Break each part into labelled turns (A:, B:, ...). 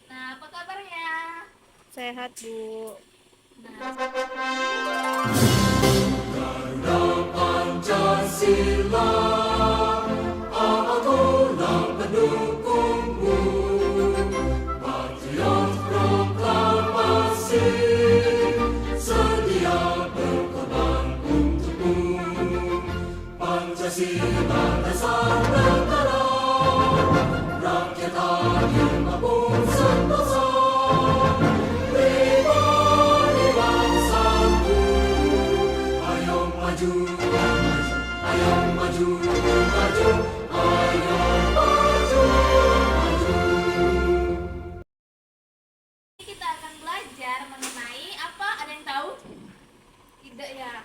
A: Nah, apa kabarnya?
B: Sehat, Bu.
C: Pancasila, akulah pendukungmu, patriot proklamasi, sedia berkorban untukmu. Pancasila dasar negara, rakyat adil maupun sentosa, pribadi bangsaku, ayo maju, ayo maju, maju, ayo maju, maju.
A: Kita akan belajar mengenai apa? Ada yang tahu? Tidak ya?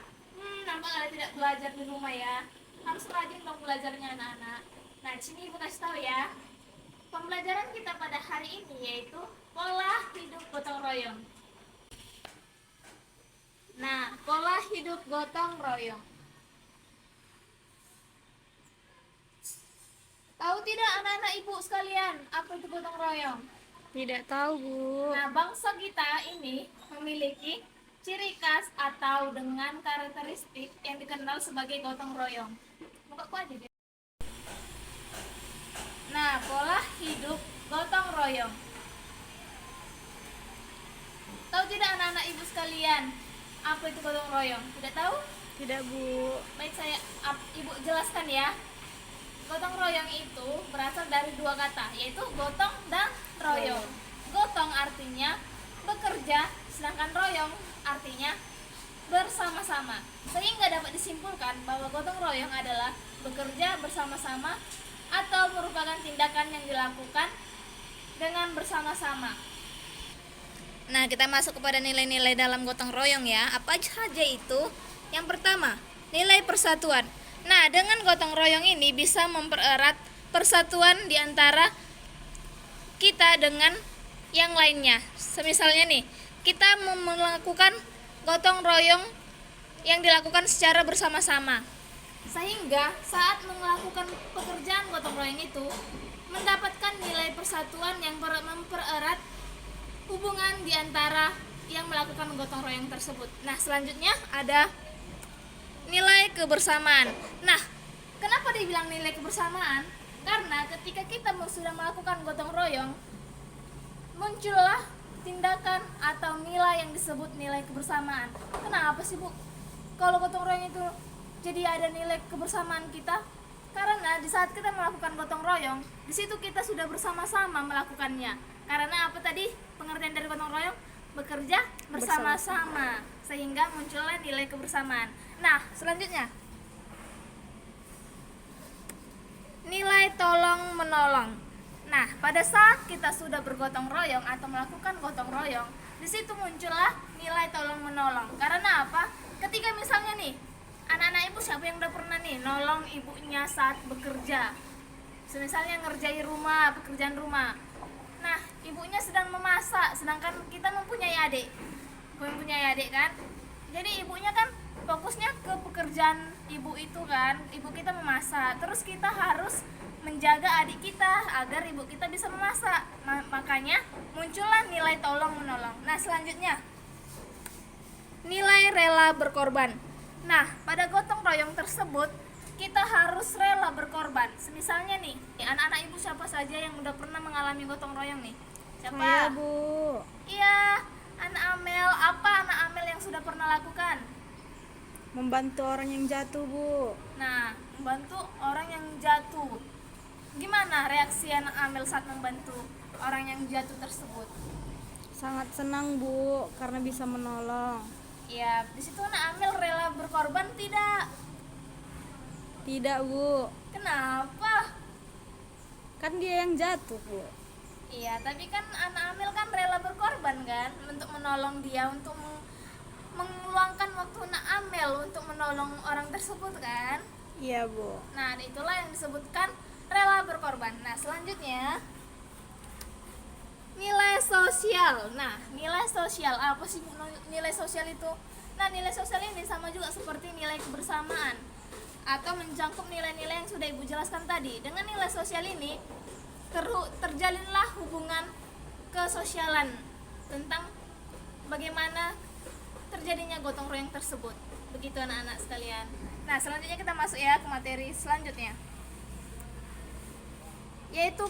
A: Nampak kalian tidak belajar di rumah ya? Harus rajin dong belajarnya anak-anak. Nah, di sini Ibu kasih tahu ya. Pembelajaran kita pada hari ini yaitu pola hidup gotong royong. Nah, pola hidup gotong royong. Tahu tidak anak-anak Ibu sekalian, apa itu gotong royong?
B: Tidak tahu, Bu.
A: Nah, bangsa kita ini memiliki ciri khas atau dengan karakteristik yang dikenal sebagai gotong royong. Buka ku aja dia. Nah, pola hidup gotong royong. Tahu tidak anak-anak Ibu sekalian, apa itu gotong royong? Tidak tahu?
B: Tidak, Bu.
A: Baik, Ibu jelaskan ya. Gotong royong itu berasal dari dua kata, yaitu gotong dan royong. Gotong artinya bekerja, sedangkan royong artinya bersama-sama. Sehingga dapat disimpulkan bahwa gotong royong adalah bekerja bersama-sama atau merupakan tindakan yang dilakukan dengan bersama-sama. Nah, kita masuk kepada nilai-nilai dalam gotong royong ya. Apa saja itu? Yang pertama, nilai persatuan. Nah, dengan gotong royong ini bisa mempererat persatuan di antara kita dengan yang lainnya. Semisalnya nih, kita melakukan gotong royong yang dilakukan secara bersama-sama. Sehingga saat melakukan pekerjaan gotong royong itu mendapatkan nilai persatuan yang mempererat hubungan di antara yang melakukan gotong royong tersebut. Nah, selanjutnya ada nilai kebersamaan. Nah, kenapa dibilang nilai kebersamaan? Karena ketika kita sudah melakukan gotong royong, muncullah tindakan atau nilai yang disebut nilai kebersamaan. Kenapa sih, Bu? Kalau gotong royong itu jadi ada nilai kebersamaan kita? Karena di saat kita melakukan gotong royong, di situ kita sudah bersama-sama melakukannya. Karena apa tadi pengertian dari gotong royong? Bekerja bersama-sama, sehingga muncullah nilai kebersamaan. Nah, selanjutnya nilai tolong menolong. Nah, pada saat kita sudah bergotong royong atau melakukan gotong royong, di situ muncullah nilai tolong menolong. Karena apa? Ketika misalnya nih, anak-anak Ibu siapa yang udah pernah nih nolong ibunya saat bekerja? Misalnya ngerjain rumah, pekerjaan rumah. Nah, ibunya sedang memasak, sedangkan kita mempunyai adik. Mempunyai adik kan? Jadi ibunya kan fokusnya ke pekerjaan ibu itu kan. Ibu kita memasak, terus kita harus menjaga adik kita agar ibu kita bisa memasak. Makanya muncullah nilai tolong menolong. Nah, selanjutnya nilai rela berkorban. Nah, pada gotong royong tersebut kita harus rela berkorban. Misalnya nih, anak-anak Ibu siapa saja yang udah pernah mengalami gotong royong nih? Siapa?
B: Saya, Bu.
A: Iya, anak Amel. Apa anak Amel yang sudah pernah lakukan?
B: Membantu orang yang jatuh, Bu.
A: Nah, membantu orang yang jatuh. Gimana reaksi anak Amel saat membantu orang yang jatuh tersebut?
B: Sangat senang, Bu, karena bisa menolong.
A: Ya, di situ anak Amel rela berkorban tidak?
B: Tidak, Bu.
A: Kenapa?
B: Kan dia yang jatuh, Bu.
A: Iya, tapi kan anak Amel kan rela berkorban kan untuk menolong dia, untuk meluangkan waktu anak Amel untuk menolong orang tersebut kan?
B: Iya, Bu.
A: Nah, itulah yang disebutkan rela berkorban. Nah, selanjutnya nilai sosial. Nah, nilai sosial apa sih nilai sosial itu? Nah, nilai sosial ini sama juga seperti nilai kebersamaan atau mencakup nilai-nilai yang sudah Ibu jelaskan tadi. Dengan nilai sosial ini terjalinlah hubungan kesosialan tentang bagaimana terjadinya gotong royong tersebut. Begitu anak-anak sekalian. Nah, selanjutnya kita masuk ya ke materi selanjutnya, yaitu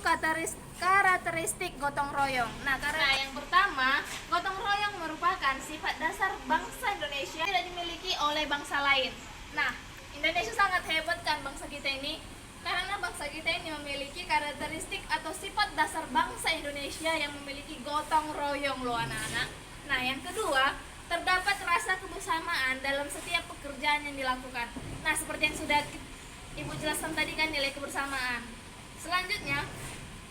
A: karakteristik gotong royong. Nah, karena yang pertama, gotong royong merupakan sifat dasar bangsa Indonesia tidak dimiliki oleh bangsa lain. Nah, Indonesia sangat hebat kan bangsa kita ini, karena bangsa kita ini memiliki karakteristik atau sifat dasar bangsa Indonesia yang memiliki gotong royong loh anak-anak. Nah, yang kedua, terdapat rasa kebersamaan dalam setiap pekerjaan yang dilakukan. Nah, seperti yang sudah Ibu jelaskan tadi kan, nilai kebersamaan. Selanjutnya,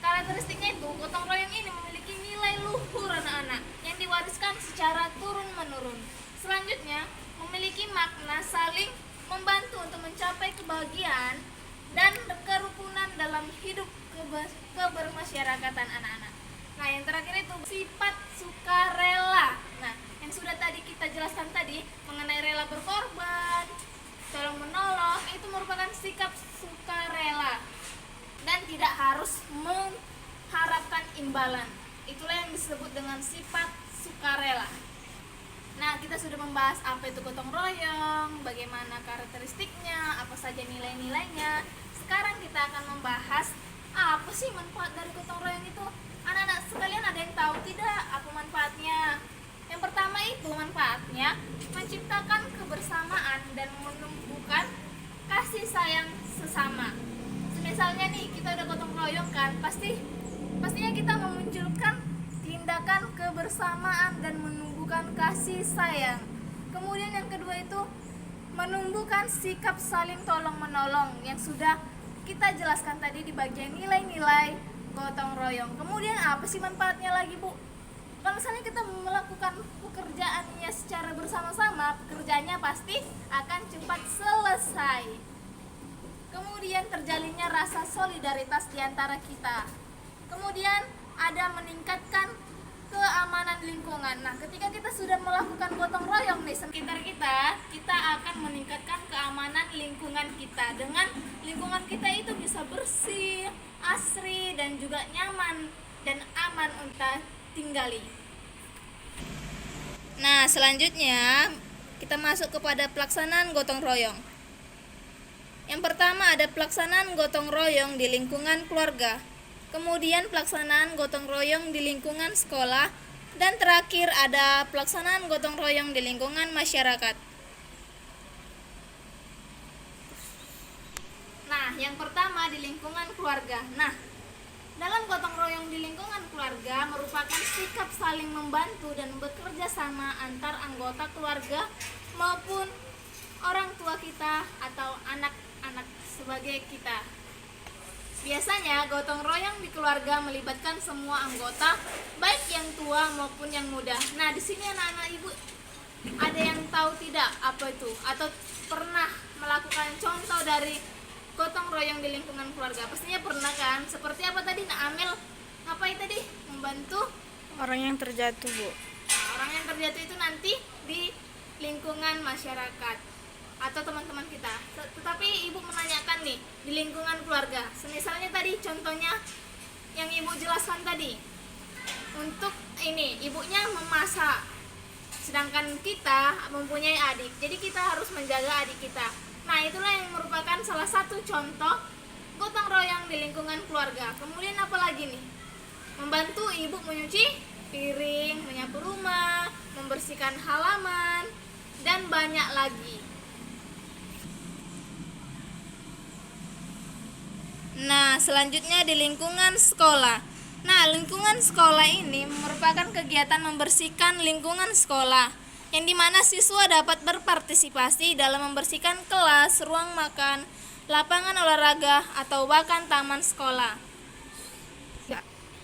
A: karakteristiknya itu gotong royong ini memiliki nilai luhur anak-anak yang diwariskan secara turun-menurun. Selanjutnya, memiliki makna saling membantu untuk mencapai kebahagiaan dan kerukunan dalam hidup kebermasyarakatan anak-anak. Nah, yang terakhir itu sifat sukarela. Nah, yang sudah tadi kita jelaskan tadi mengenai rela berkorban, tolong menolong, itu merupakan sikap sukarela dan tidak harus mengharapkan imbalan. Itulah yang disebut dengan sifat sukarela. Nah, kita sudah membahas apa itu gotong royong, bagaimana karakteristiknya, apa saja nilai-nilainya. Sekarang kita akan membahas apa sih manfaat dari gotong royong itu. Anak-anak sekalian, ada yang tahu tidak apa manfaatnya? Yang pertama itu manfaatnya menciptakan kebersamaan dan menumbuhkan kasih sayang sesama. Misalnya nih, kita udah gotong royong kan, pastinya kita memunculkan tindakan kebersamaan dan menumbuhkan kasih sayang. Kemudian yang kedua itu menumbuhkan sikap saling tolong menolong yang sudah kita jelaskan tadi di bagian nilai-nilai gotong royong. Kemudian apa sih manfaatnya lagi, Bu? Kalau misalnya kita melakukan pekerjaannya secara bersama-sama, pekerjaannya pasti akan cepat selesai. Kemudian terjalinnya rasa solidaritas di antara kita. Kemudian ada meningkatkan keamanan lingkungan. Nah, ketika kita sudah melakukan gotong royong di sekitar kita akan meningkatkan keamanan lingkungan kita. Dengan lingkungan kita itu bisa bersih, asri, dan juga nyaman dan aman untuk tinggali. Nah, selanjutnya kita masuk kepada pelaksanaan gotong royong. Yang pertama ada pelaksanaan gotong royong di lingkungan keluarga, kemudian pelaksanaan gotong royong di lingkungan sekolah, dan terakhir ada pelaksanaan gotong royong di lingkungan masyarakat. Nah, yang pertama di lingkungan keluarga. Nah, dalam gotong royong di lingkungan keluarga merupakan sikap saling membantu dan bekerja sama antar anggota keluarga maupun orang tua kita atau anak-anak sebagai kita. Biasanya gotong royong di keluarga melibatkan semua anggota, baik yang tua maupun yang muda. Nah, di sini anak-anak Ibu ada yang tahu tidak apa itu atau pernah melakukan contoh dari gotong royong di lingkungan keluarga? Pastinya pernah kan? Seperti apa tadi Nak Amel? Ngapain tadi? Membantu
B: Orang yang terjatuh, Bu.
A: Nah, orang yang terjatuh itu nanti di lingkungan masyarakat atau teman-teman kita. Tetapi Ibu menanyakan nih, di lingkungan keluarga, semisalnya tadi contohnya yang Ibu jelaskan tadi, untuk ini ibunya memasak, sedangkan kita mempunyai adik, jadi kita harus menjaga adik kita. Nah, itulah yang merupakan salah satu contoh gotong royong di lingkungan keluarga. Kemudian apa lagi nih? Membantu ibu menyuci piring, menyapu rumah, membersihkan halaman, dan banyak lagi. Nah, selanjutnya di lingkungan sekolah. Nah, lingkungan sekolah ini merupakan kegiatan membersihkan lingkungan sekolah, yang dimana siswa dapat berpartisipasi dalam membersihkan kelas, ruang makan, lapangan olahraga, atau bahkan taman sekolah.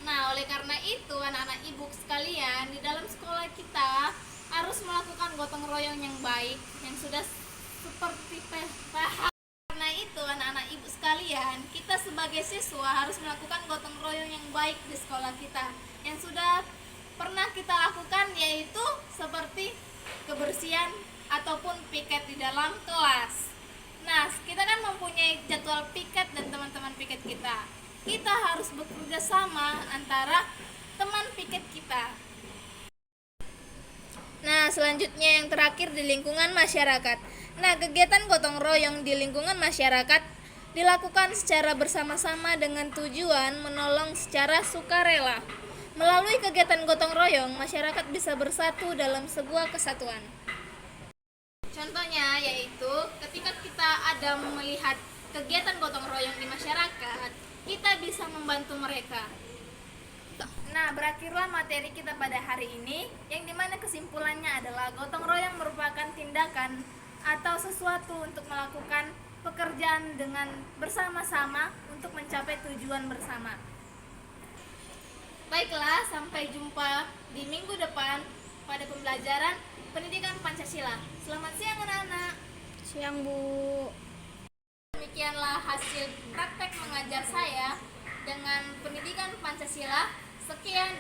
A: Nah, oleh karena itu anak-anak ibu sekalian, di dalam sekolah kita harus melakukan gotong royong yang baik, yang sudah seperti paham. Karena itu anak-anak ibu sekalian, kita sebagai siswa harus melakukan gotong royong yang baik di sekolah kita, yang sudah pernah kita lakukan, yaitu seperti kebersihan ataupun piket di dalam kelas. Nah, kita kan mempunyai jadwal piket dan teman-teman piket kita. Kita harus bekerja sama antara teman piket selanjutnya yang terakhir di lingkungan masyarakat. Nah, kegiatan gotong royong di lingkungan masyarakat dilakukan secara bersama-sama dengan tujuan menolong secara sukarela. Melalui kegiatan gotong royong, masyarakat bisa bersatu dalam sebuah kesatuan. Contohnya yaitu ketika kita ada melihat kegiatan gotong royong di masyarakat, kita bisa membantu mereka. Nah, berakhirlah materi kita pada hari ini, yang dimana kesimpulannya adalah gotong royong merupakan tindakan atau sesuatu untuk melakukan pekerjaan dengan bersama-sama untuk mencapai tujuan bersama. Baiklah, sampai jumpa di minggu depan pada pembelajaran pendidikan Pancasila. Selamat siang anak-anak.
B: Siang, Bu.
A: Demikianlah hasil praktek mengajar saya dengan pendidikan Pancasila. Sekian